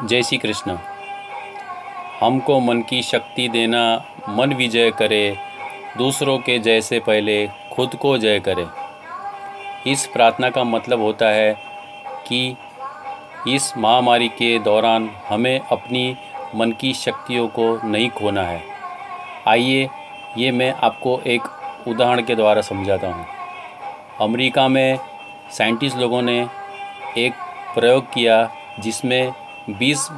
जय श्री कृष्ण। हमको मन की शक्ति देना, मन विजय करे, दूसरों के जय से पहले खुद को जय करे। इस प्रार्थना का मतलब होता है कि इस महामारी के दौरान हमें अपनी मन की शक्तियों को नहीं खोना है। आइए ये मैं आपको एक उदाहरण के द्वारा समझाता हूँ। अमेरिका में साइंटिस्ट लोगों ने एक प्रयोग किया जिसमें 20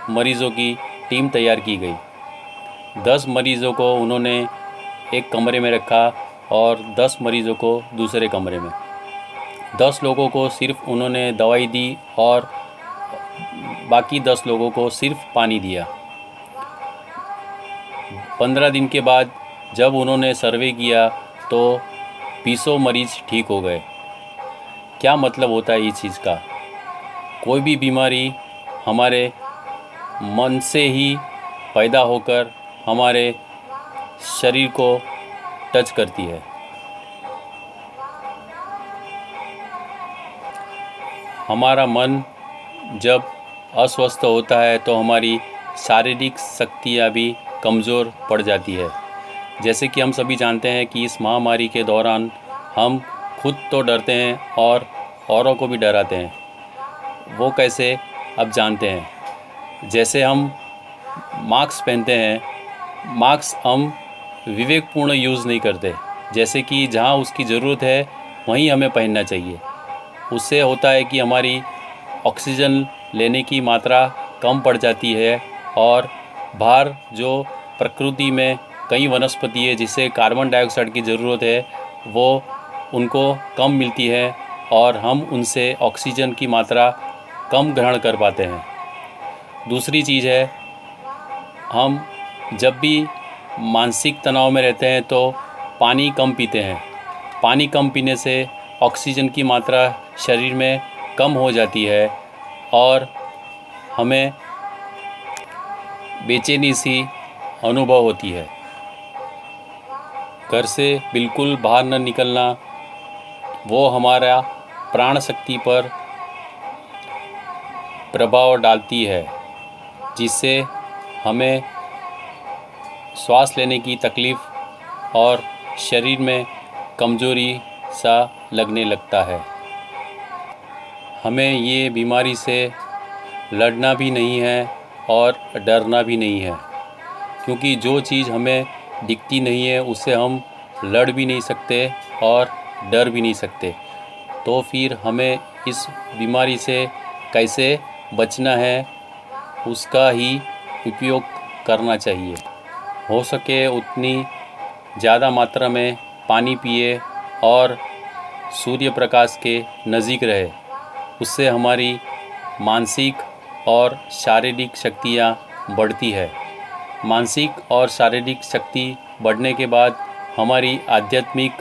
मरीज़ों की टीम तैयार की गई। 10 मरीज़ों को उन्होंने एक कमरे में रखा और 10 मरीज़ों को दूसरे कमरे में। 10 लोगों को सिर्फ उन्होंने दवाई दी और बाकी 10 लोगों को सिर्फ पानी दिया। 15 दिन के बाद जब उन्होंने सर्वे किया तो 20 मरीज़ ठीक हो गए। क्या मतलब होता है इस चीज़ का? कोई भी बीमारी हमारे मन से ही पैदा होकर हमारे शरीर को टच करती है। हमारा मन जब अस्वस्थ होता है तो हमारी शारीरिक शक्तियाँ भी कमज़ोर पड़ जाती है। जैसे कि हम सभी जानते हैं कि इस महामारी के दौरान हम खुद तो डरते हैं और औरों को भी डराते हैं। वो कैसे, अब जानते हैं। जैसे हम मास्क पहनते हैं, मास्क हम विवेकपूर्ण यूज़ नहीं करते। जैसे कि जहाँ उसकी ज़रूरत है वहीं हमें पहनना चाहिए। उससे होता है कि हमारी ऑक्सीजन लेने की मात्रा कम पड़ जाती है और बाहर जो प्रकृति में कई वनस्पति है जिसे कार्बन डाइऑक्साइड की ज़रूरत है वो उनको कम मिलती है और हम उनसे ऑक्सीजन की मात्रा कम ग्रहण कर पाते हैं। दूसरी चीज़ है, हम जब भी मानसिक तनाव में रहते हैं तो पानी कम पीते हैं। पानी कम पीने से ऑक्सीजन की मात्रा शरीर में कम हो जाती है और हमें बेचैनी सी अनुभव होती है। घर से बिल्कुल बाहर न निकलना वो हमारा प्राण शक्ति पर प्रभाव डालती है, जिससे हमें सांस लेने की तकलीफ़ और शरीर में कमज़ोरी सा लगने लगता है। हमें ये बीमारी से लड़ना भी नहीं है और डरना भी नहीं है, क्योंकि जो चीज़ हमें दिखती नहीं है उससे हम लड़ भी नहीं सकते और डर भी नहीं सकते। तो फिर हमें इस बीमारी से कैसे बचना है उसका ही उपयोग करना चाहिए। हो सके उतनी ज़्यादा मात्रा में पानी पिए और सूर्य प्रकाश के नज़दीक रहे। उससे हमारी मानसिक और शारीरिक शक्तियाँ बढ़ती है। मानसिक और शारीरिक शक्ति बढ़ने के बाद हमारी आध्यात्मिक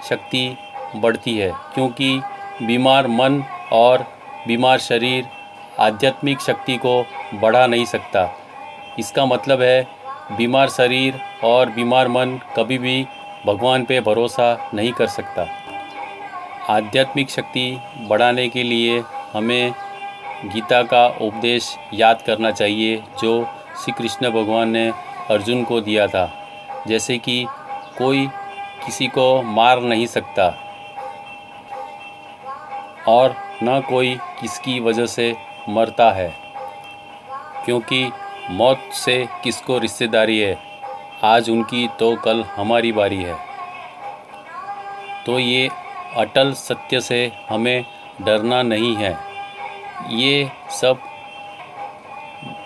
शक्ति बढ़ती है, क्योंकि बीमार मन और बीमार शरीर आध्यात्मिक शक्ति को बढ़ा नहीं सकता। इसका मतलब है बीमार शरीर और बीमार मन कभी भी भगवान पे भरोसा नहीं कर सकता। आध्यात्मिक शक्ति बढ़ाने के लिए हमें गीता का उपदेश याद करना चाहिए जो श्री कृष्ण भगवान ने अर्जुन को दिया था। जैसे कि कोई किसी को मार नहीं सकता और न कोई किसकी वजह से मरता है, क्योंकि मौत से किसको रिश्तेदारी है, आज उनकी तो कल हमारी बारी है। तो ये अटल सत्य से हमें डरना नहीं है। ये सब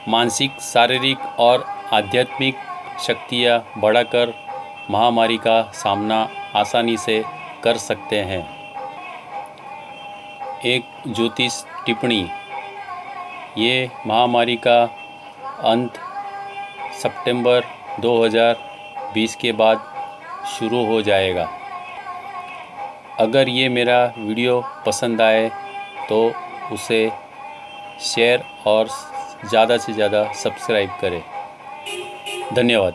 मानसिक, शारीरिक और आध्यात्मिक शक्तियाँ बढ़ाकर महामारी का सामना आसानी से कर सकते हैं। एक ज्योतिष टिप्पणी, ये महामारी का अंत सितंबर 2020 के बाद शुरू हो जाएगा। अगर ये मेरा वीडियो पसंद आए तो उसे शेयर और ज़्यादा से ज़्यादा सब्सक्राइब करें। धन्यवाद।